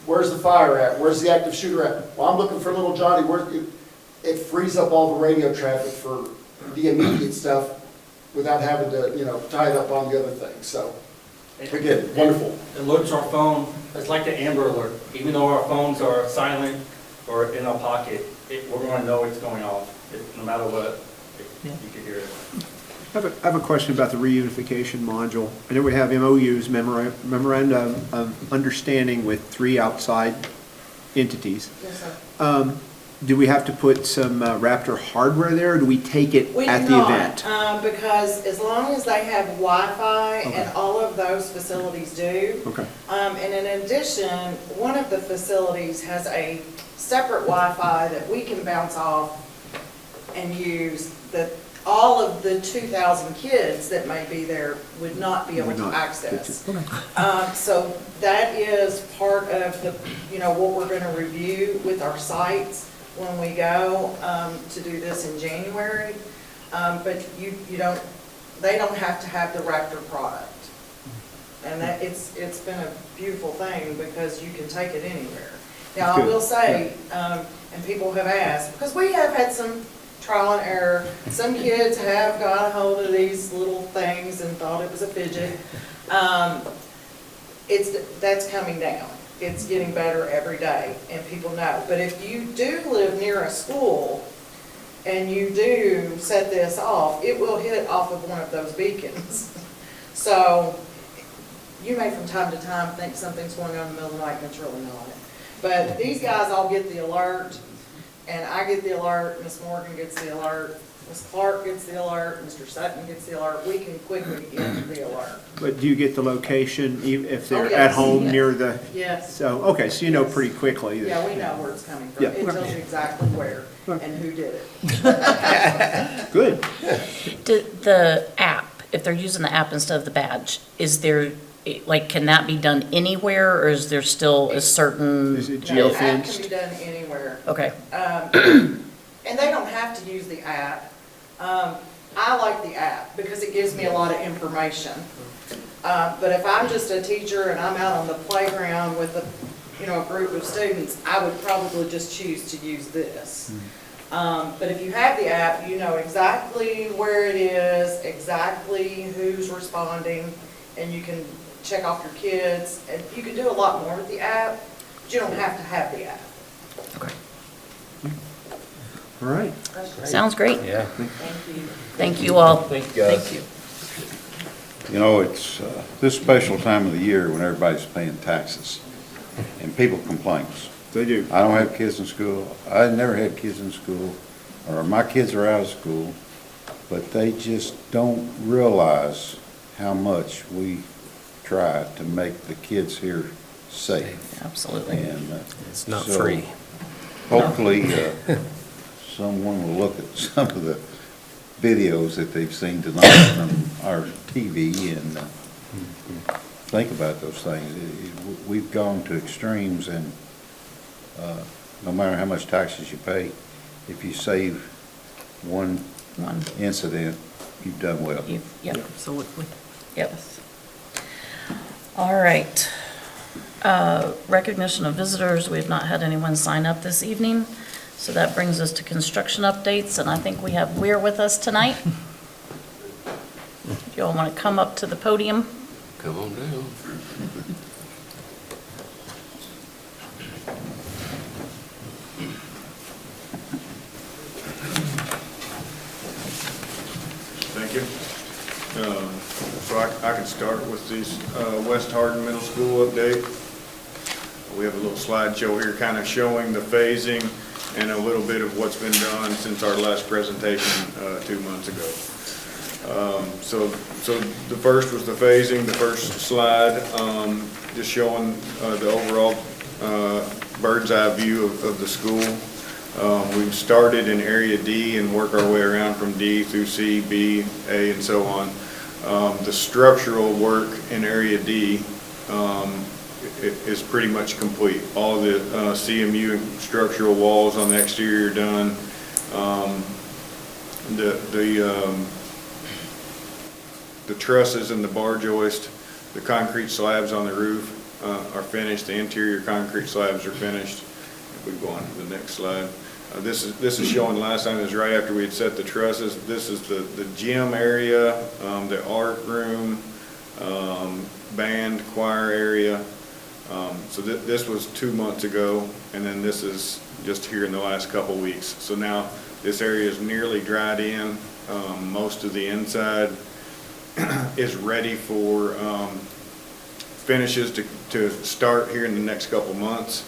where's the fire at? Where's the active shooter at? Well, I'm looking for little Johnny. It frees up all the radio traffic for the immediate stuff without having to, tie it up on the other things. So, again, wonderful. Alerts our phone, it's like the Amber Alert. Even though our phones are silent or in our pocket, we're going to know it's going off. No matter what, you can hear it. I have a question about the reunification module. I know we have MOUs, memorandum of understanding with 3 outside entities. Yes, sir. Do we have to put some Raptor hardware there, or do we take it at the event? Because as long as they have Wi-Fi, Okay. and all of those facilities do. Okay. And in addition, one of the facilities has a separate Wi-Fi that we can bounce off and use, that all of the 2,000 kids that may be there would not be able Would to not access. get So that is part of the, what we're going to review with our sites when we go to do this in January. But they don't have to have the Raptor product. And that, it's been a beautiful thing because you can take it anywhere. Now, I will say, and people have asked, because we have had some trial and error. Some kids have got a hold of these little things and thought it was a fidget. That's coming down. It's getting better every day, and people know. But if you do live near a school and you do set this off, it will hit off of one of those beacons. So you may from time to time think something's going on in the middle of the night, and it's really not. But these guys all get the alert, and I get the alert, Miss Morgan gets the alert, Miss Clark gets the alert, Mr. Sutton gets the alert. We can quickly get the alert. But do you get the location if they're Oh, at yes, home yes. near the? Yes. So, okay, so you know Yes. pretty quickly. that- Yeah, we know where it's coming from. Yeah. It tells you exactly where and who did it. Good. The app, if they're using the app instead of the badge, is there, can that be done anywhere, or is there still a certain? Is it No, the app can geofenced? be done anywhere. Okay, And they don't have to use the app. I like the app because it gives me a lot of information. But if I'm just a teacher and I'm out on the playground with a group of students, I would probably just choose to use this. But if you have the app, you know exactly where it is, exactly who's responding, and you can check off your kids. And you can do a lot more with the app, but you don't have to have the app. okay. All right. Sounds great. Yeah. Thank you. Thank you all. Thank you, guys. Thank you. It's this special time of the year when everybody's paying taxes, and people complain. They do. I don't have kids in school, I never had kids in school, or my kids are out of school, but they just don't realize how much we try to make the kids here safe. Absolutely. And It's not so free. Hopefully, someone will look at some of the videos that they've seen tonight from our TV and think about those things. We've gone to extremes, and no matter how much taxes you pay, if you save one incident, you've done well. Yep, Absolutely. yep. All right. Recognition of visitors, we have not had anyone sign up this evening, so that brings us to construction updates, and I think we have Weir with us tonight. If you all want to come up to the podium. Come on down. Thank you. So I can start with this West Hardin Middle School update. We have a little slideshow here kind of showing the phasing and a little bit of what's been done since our last presentation 2 months ago. So the first was the phasing, the first slide, just showing the overall bird's eye view of the school. We've started in area D and work our way around from D through C, B, A, and so on. The structural work in area D is pretty much complete. All the CMU structural walls on the exterior are done. The trusses and the bar joist, the concrete slabs on the roof are finished. The interior concrete slabs are finished. If we go on to the next slide. This is showing last time, it was right after we had set the trusses. This is the gym area, the art room, band, choir area. So this was 2 months ago, and then this is just here in the last couple weeks. So now this area is nearly dried in. Most of the inside is ready for finishes to start here in the next couple months.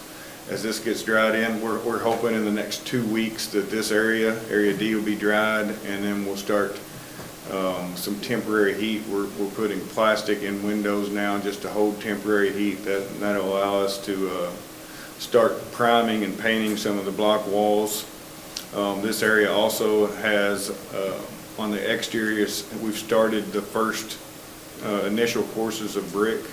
As this gets dried in, we're hoping in the next 2 weeks that this area D, will be dried, and then we'll start some temporary heat. We're putting plastic in windows now just to hold temporary heat. That'll allow us to start priming and painting some of the block walls. This area also has, on the exteriors, we've started the first initial courses of brick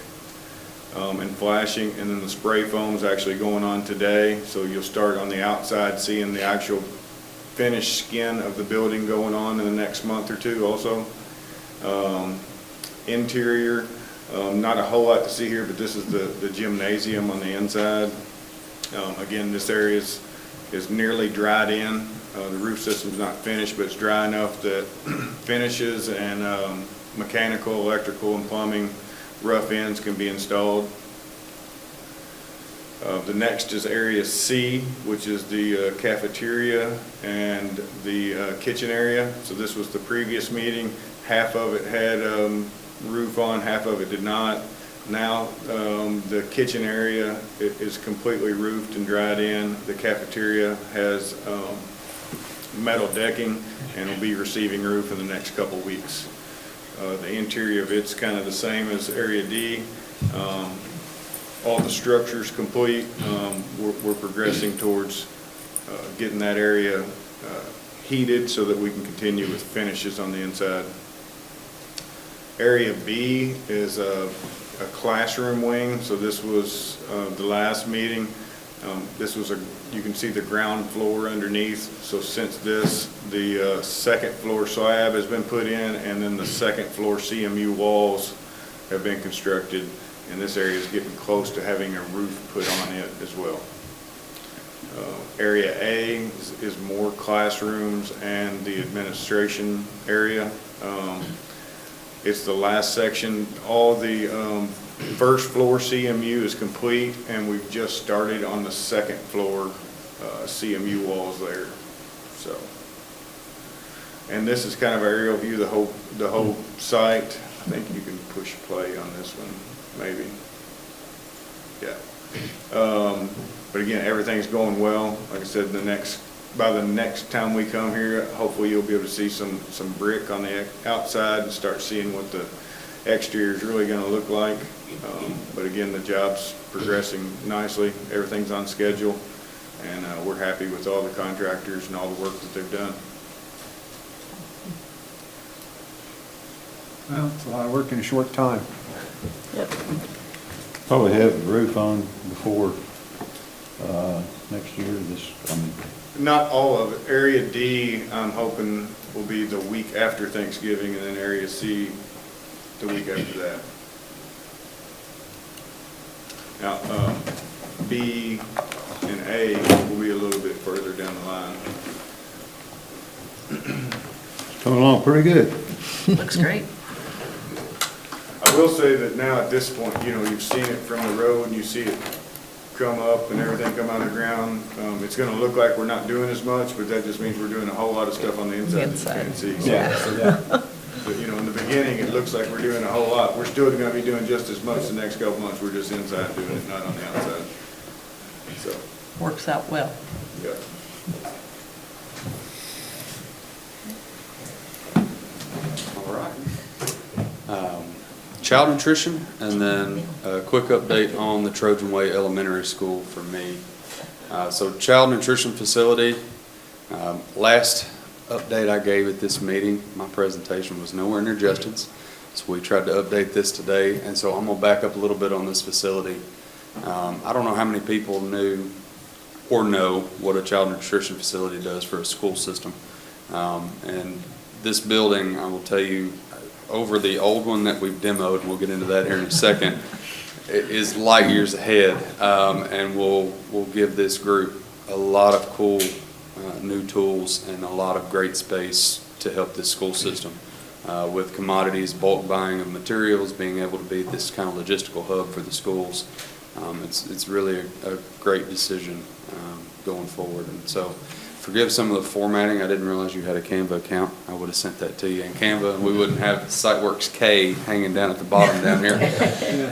and flashing, and then the spray foam's actually going on today. So you'll start on the outside seeing the actual finished skin of the building going on in the next month or two also. Interior, not a whole lot to see here, but this is the gymnasium on the inside. Again, this area is nearly dried in. The roof system's not finished, but it's dry enough that finishes and mechanical, electrical, and plumbing rough ends can be installed. The next is area C, which is the cafeteria and the kitchen area. So this was the previous meeting. Half of it had roof on, half of it did not. Now the kitchen area is completely roofed and dried in. The cafeteria has metal decking and will be receiving roof in the next couple weeks. The interior of it's kind of the same as area D. All the structure's complete. We're progressing towards getting that area heated so that we can continue with finishes on the inside. Area B is a classroom wing. So this was the last meeting. This was you can see the ground floor underneath. So since this, the second floor slab has been put in, and then the second floor CMU walls have been constructed, and this area is getting close to having a roof put on it as well. Area A is more classrooms and the administration area. It's the last section. All the first floor CMU is complete, and we've just started on the second floor CMU walls there. So, and this is kind of an aerial view of the whole site. I think you can push play on this one, maybe. Yeah. But again, everything's going well. Like I said, by the next time we come here, hopefully you'll be able to see some brick on the outside and start seeing what the exterior is really going to look like. But again, the job's progressing nicely. Everything's on schedule, and we're happy with all the contractors and all the work that they've done. Well, it's a lot of work in a short time. Yep. Probably have the roof on before next year. Not all of it. Area D, I'm hoping, will be the week after Thanksgiving, and then Area C the week after that. Now, B and A will be a little bit further down the line. It's coming along pretty good. Looks great. I will say that now at this point, you've seen it from the road and you see it come up and everything come out of the ground. It's going to look like we're not doing as much, but that just means we're doing a whole lot of stuff on the inside that you can't see. So, but in the beginning, it looks like we're doing a whole lot. We're still going to be doing just as much the next couple months. We're just inside doing it, not on the outside. So Works out well. yeah. All right. Child nutrition, and then a quick update on the Trojan Way Elementary School for me. So child nutrition facility, last update I gave at this meeting, my presentation was nowhere near Justin's. So we tried to update this today, and so I'm gonna back up a little bit on this facility. I don't know how many people knew or know what a child nutrition facility does for a school system. And this building, I will tell you, over the old one that we've demoed, and we'll get into that here in a second, it is light years ahead, and we'll give this group a lot of cool new tools and a lot of great space to help this school system with commodities, bulk buying of materials, being able to be this kind of logistical hub for the schools. It's really a great decision going forward. And so forgive some of the formatting. I didn't realize you had a Canva account. I would have sent that to you in Canva, and we wouldn't have SiteWorks K hanging down at the bottom down here.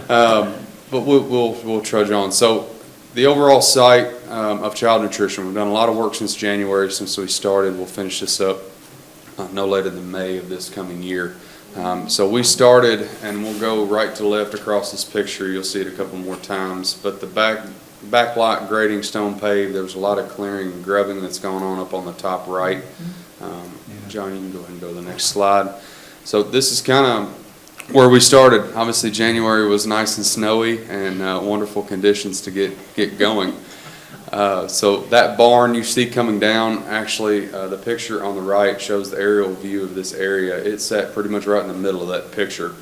But we'll trudge on. So the overall site of child nutrition, we've done a lot of work since January, since we started. We'll finish this up no later than May of this coming year. So we started, and we'll go right to left across this picture. You'll see it a couple more times. But the back lot grading, stone paved, there was a lot of clearing and grubbing that's going on up on the top right. John, you can go ahead and go to the next slide. So this is kind of where we started. Obviously, January was nice and snowy and wonderful conditions to get going. So that barn you see coming down, actually, the picture on the right shows the aerial view of this area. It sat pretty much right in the middle of that picture.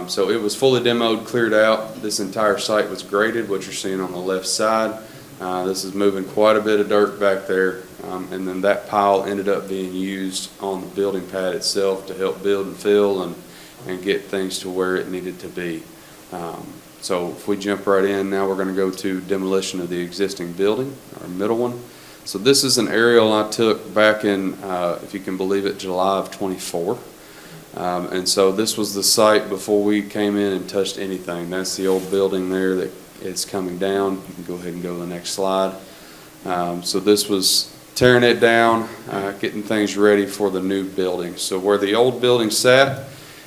So it was fully demoed, cleared out. This entire site was graded, what you're seeing on the left side. This is moving quite a bit of dirt back there. And then that pile ended up being used on the building pad itself to help build and fill and get things to where it needed to be. So if we jump right in, now we're going to go to demolition of the existing building, our middle one. So this is an aerial I took back in, if you can believe it, July of '24. And so this was the site before we came in and touched anything. That's the old building there that is coming down. You can go ahead and go to the next slide. So this was tearing it down, getting things ready for the new building. So where the old building sat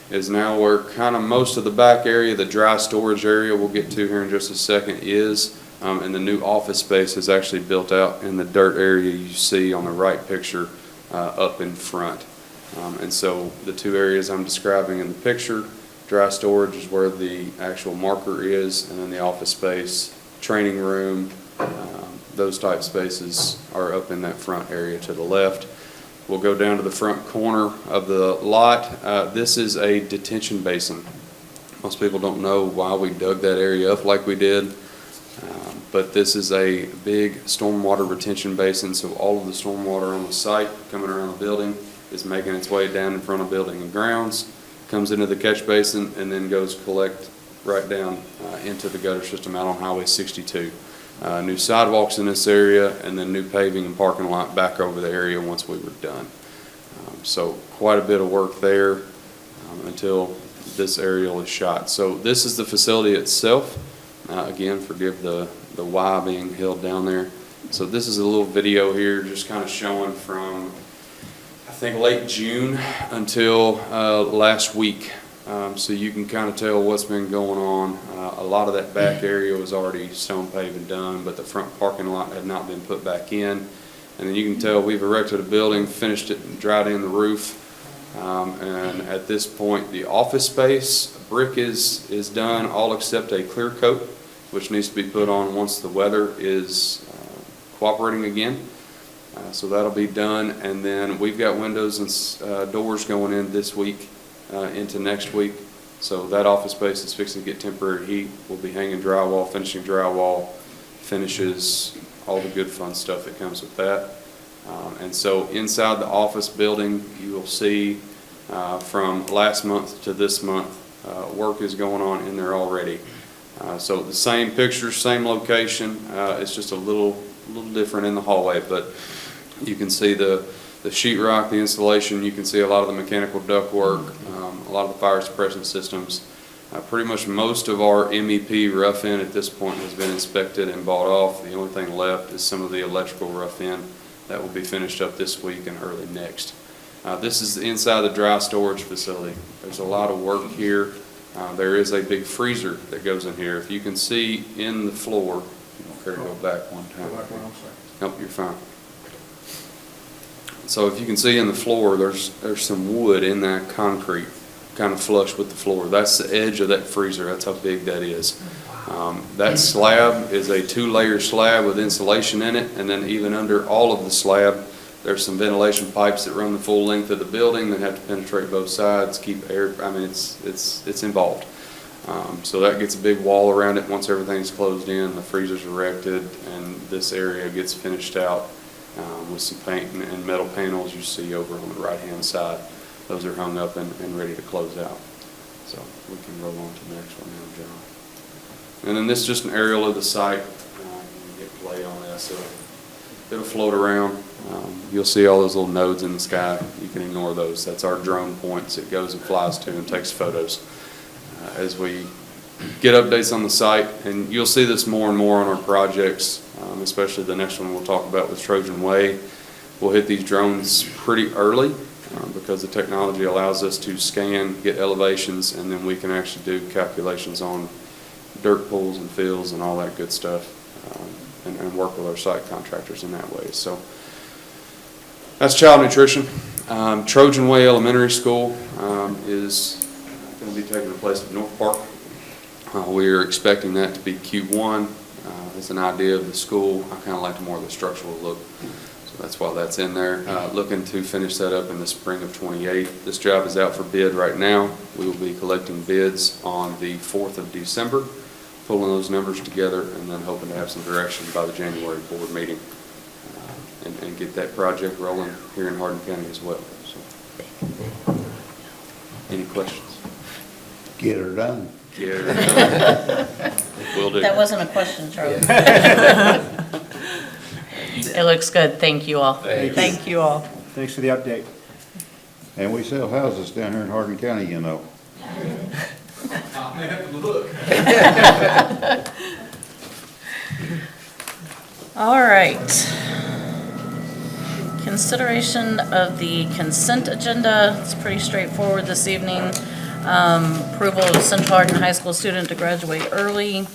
is now where kind of most of the back area, the dry storage area we'll get to here in just a second is, and the new office space is actually built out in the dirt area you see on the right picture up in front. And so the two areas I'm describing in the picture, dry storage is where the actual marker is, and then the office space, training room, those type spaces are up in that front area to the left. We'll go down to the front corner of the lot. This is a detention basin. Most people don't know why we dug that area up like we did, but this is a big stormwater retention basin, so all of the stormwater on the site coming around the building is making its way down in front of building and grounds, comes into the catch basin, and then goes collect right down into the gutter system out on Highway 62. New sidewalks in this area, and then new paving and parking lot back over the area once we were done. So quite a bit of work there until this aerial is shot. So this is the facility itself. Again, forgive the Y being held down there. So this is a little video here just kind of showing from, I think, late June until last week. So you can kind of tell what's been going on. A lot of that back area was already stone paved and done, but the front parking lot had not been put back in. And then you can tell we've erected a building, finished it, and dried in the roof. And at this point, the office space, brick is done, all except a clear coat, which needs to be put on once the weather is cooperating again. So that'll be done. And then we've got windows and doors going in this week into next week. So that office space is fixing to get temporary heat. We'll be hanging drywall, finishing drywall, finishes, all the good fun stuff that comes with that. And so inside the office building, you will see from last month to this month, work is going on in there already. So the same picture, same location, it's just a little different in the hallway, but you can see the sheetrock, the installation, you can see a lot of the mechanical duct work, a lot of the fire suppression systems. Pretty much most of our MEP rough-in at this point has been inspected and bought off. The only thing left is some of the electrical rough-in That will be finished up this week and early next. This is inside the dry storage facility. There's a lot of work here. There is a big freezer that goes in here. If you can see in the floor, you don't care to go back one time. Nope, you're fine. So if you can see in the floor, there's some wood in that concrete, kind of flush with the floor. That's the edge of that freezer. That's how big that is. That slab is a 2-layer slab with insulation in it, and then even under all of the slab, there's some ventilation pipes that run the full length of the building that have to penetrate both sides, keep air, I mean, it's involved. So that gets a big wall around it. Once everything's closed in, the freezer's erected, and this area gets finished out with some paint and metal panels you see over on the right-hand side. Those are hung up and ready to close out. So we can roll on to the next one now, John. And then this is just an aerial of the site. You get play on this. It'll float around. You'll see all those little nodes in the sky. You can ignore those. That's our drone points. It goes and flies to and takes photos. As we get updates on the site, and you'll see this more and more on our projects, especially the next one we'll talk about with Trojan Way. We'll hit these drones pretty early because the technology allows us to scan, get elevations, and then we can actually do calculations on dirt pools and fields and all that good stuff, and work with our site contractors in that way. So that's child nutrition. Trojan Way Elementary School is going to be taking place at North Park. We are expecting that to be Q1. As an idea of the school, I kind of like more of the structural look, so that's why that's in there. Looking to finish that up in the spring of '28. This job is out for bid right now. We will be collecting bids on the 4th of December, pulling those numbers together, and then hoping to have some direction by the January board meeting, and get that project rolling here in Hardin County as well. So, any questions? Get her done. Get her done. Will do. That wasn't a question, Charlie. It looks good. Thank you all. Thank you all. Thanks for the update. And we sell houses down here in Hardin County, you know. I may have to look. All right. Consideration of the consent agenda. It's pretty straightforward this evening. Approval of Central Hardin High School student to graduate early.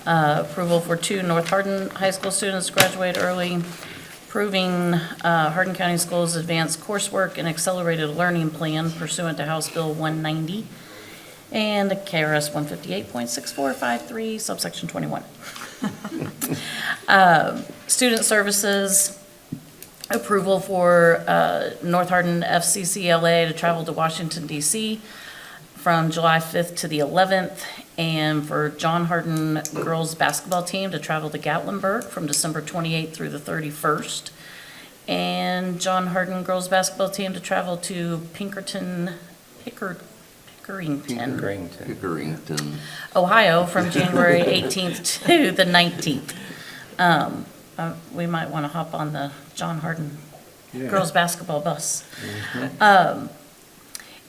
Approval for 2 North Hardin High School students to graduate early. Approving Hardin County Schools advanced coursework and accelerated learning plan pursuant to House Bill 190 and KRS 158.6453, subsection 21. Student services. Approval for North Hardin FCCLA to travel to Washington, D.C. from July 5th to the 11th, and for John Hardin girls basketball team to travel to Gatlinburg from December 28th through the 31st, and John Hardin girls basketball team to travel to Pinkerton, Pickerington. Ohio from January 18th to the 19th. We might want to hop on the John Hardin girls basketball bus.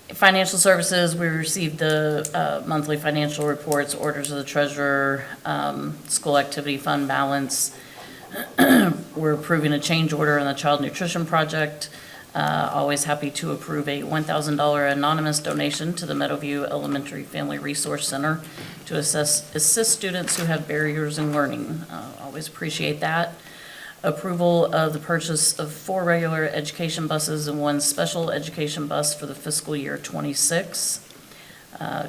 Financial services, we received the monthly financial reports, orders of the treasurer, school activity fund balance. We're approving a change order on the child nutrition project. Always happy to approve a $1,000 anonymous donation to the Meadowview Elementary Family Resource Center to assist students who have barriers in learning. Always appreciate that. Approval of the purchase of 4 regular education buses and 1 special education bus for the fiscal year '26.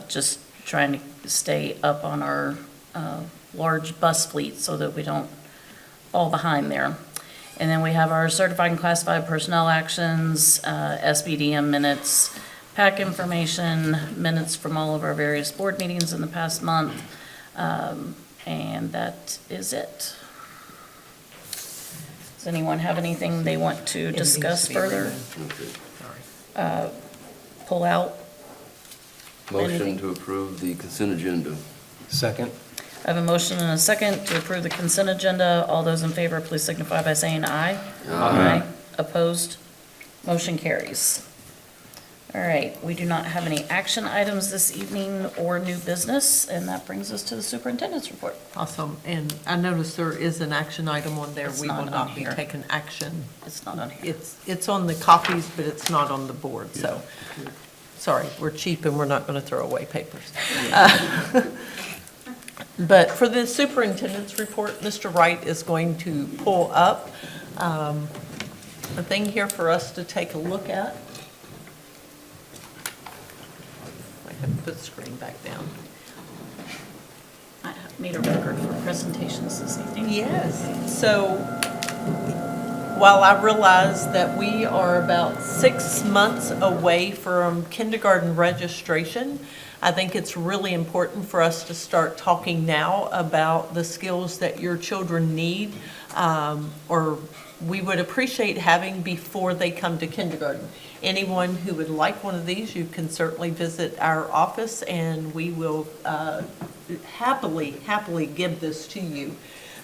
Just trying to stay up on our large bus fleet so that we don't fall behind there. And then we have our certified and classified personnel actions, SBDM minutes, PAC information, minutes from all of our various board meetings in the past month, and that is it. Does anyone have anything they want to discuss further? Pull out? Motion Anything? to approve the consent agenda. Second. I have a motion and a second to approve the consent agenda. All those in favor, please signify by saying aye. Aye. Opposed? Motion carries. All right, we do not have any action items this evening or new business, and that brings us to the superintendent's report. Awesome. And I noticed there is an action item on there. It's We will not on not be here. taking action. It's not on here. It's on the copies, but it's not on the board, so, sorry, we're cheap and we're not going to throw away papers. But for the superintendent's report, Mr. Wright is going to pull up a thing here for us to take a look at. I can put the screen back down. I have made a record for presentations this evening. Yes, so while I realize that we are about 6 months away from kindergarten registration, I think it's really important for us to start talking now about the skills that your children need, or we would appreciate having before they come to kindergarten. Anyone who would like one of these, you can certainly visit our office, and we will happily give this to you.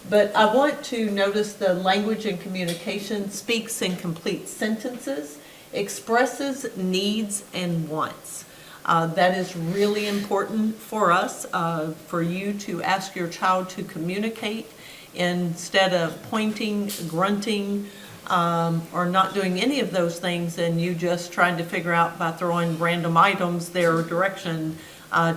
But I want to notice the language and communication speaks in complete sentences, expresses needs and wants. That is really important for us, for you to ask your child to communicate instead of pointing, grunting, or not doing any of those things, and you just trying to figure out by throwing random items their direction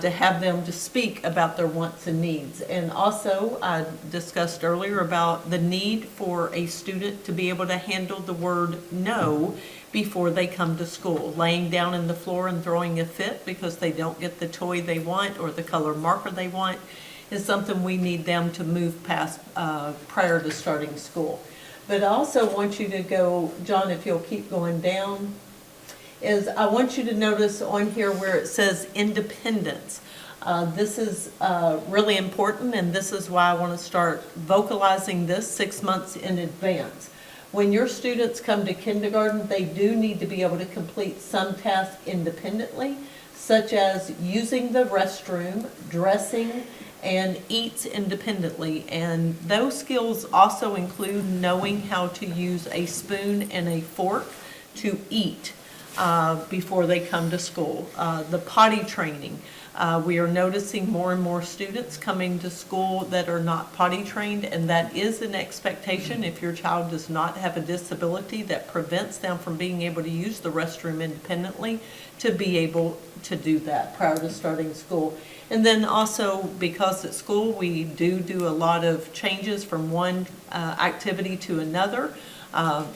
to have them to speak about their wants and needs. And also, I discussed earlier about the need for a student to be able to handle the word no before they come to school. Laying down on the floor and throwing a fit because they don't get the toy they want or the color marker they want is something we need them to move past prior to starting school. But I also want you to go, John, if you'll keep going down, is I want you to notice on here where it says independence. This is really important, and this is why I want to start vocalizing this 6 months in advance. When your students come to kindergarten, they do need to be able to complete some tasks independently, such as using the restroom, dressing, and eats independently. And those skills also include knowing how to use a spoon and a fork to eat before they come to school. The potty training. We are noticing more and more students coming to school that are not potty trained, and that is an expectation if your child does not have a disability that prevents them from being able to use the restroom independently, to be able to do that prior to starting school. And then also, because at school we do a lot of changes from one activity to another,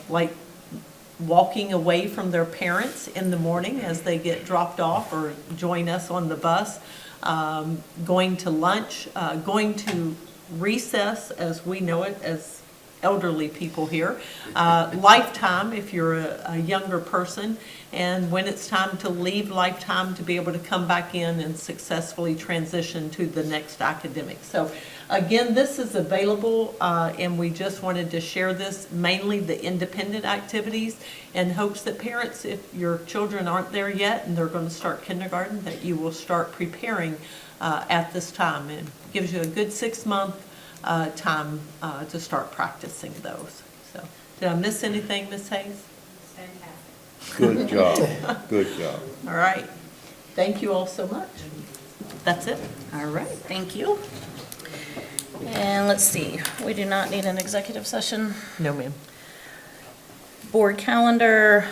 like walking away from their parents in the morning as they get dropped off or join us on the bus, going to lunch, going to recess as we know it as elderly people here, lifetime if you're a younger person, and when it's time to leave lifetime to be able to come back in and successfully transition to the next academic. So again, this is available, and we just wanted to share this, mainly the independent activities, in hopes that parents, if your children aren't there yet and they're going to start kindergarten, that you will start preparing at this time. It gives you a good 6 month time to start practicing those. So, did I miss anything, Ms. Hayes? Good job, good job. All right. Thank you all so much. That's it. All right, thank you. And let's see, we do not need an executive session. No, ma'am. Board calendar,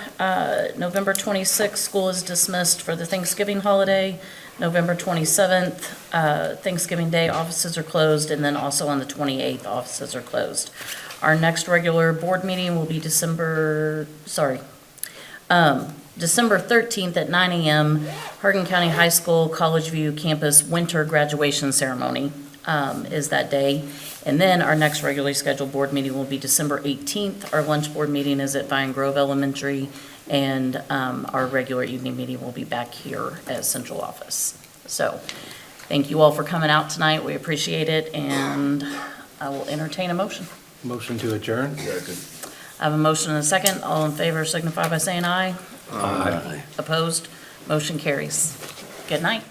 November 26th, school is dismissed for the Thanksgiving holiday. November 27th, Thanksgiving Day, offices are closed, and then also on the 28th, offices are closed. Our next regular board meeting will be December 13th at 9 a.m., Hardin County High School College View Campus Winter Graduation Ceremony is that day. And then our next regularly scheduled board meeting will be December 18th. Our lunch board meeting is at Vine Grove Elementary, and our regular evening meeting will be back here at Central Office. So thank you all for coming out tonight. We appreciate it, and I will entertain a motion. Motion to adjourn? I have a motion and a second. All in favor signify by saying aye. Aye. Opposed? Motion carries. Good night.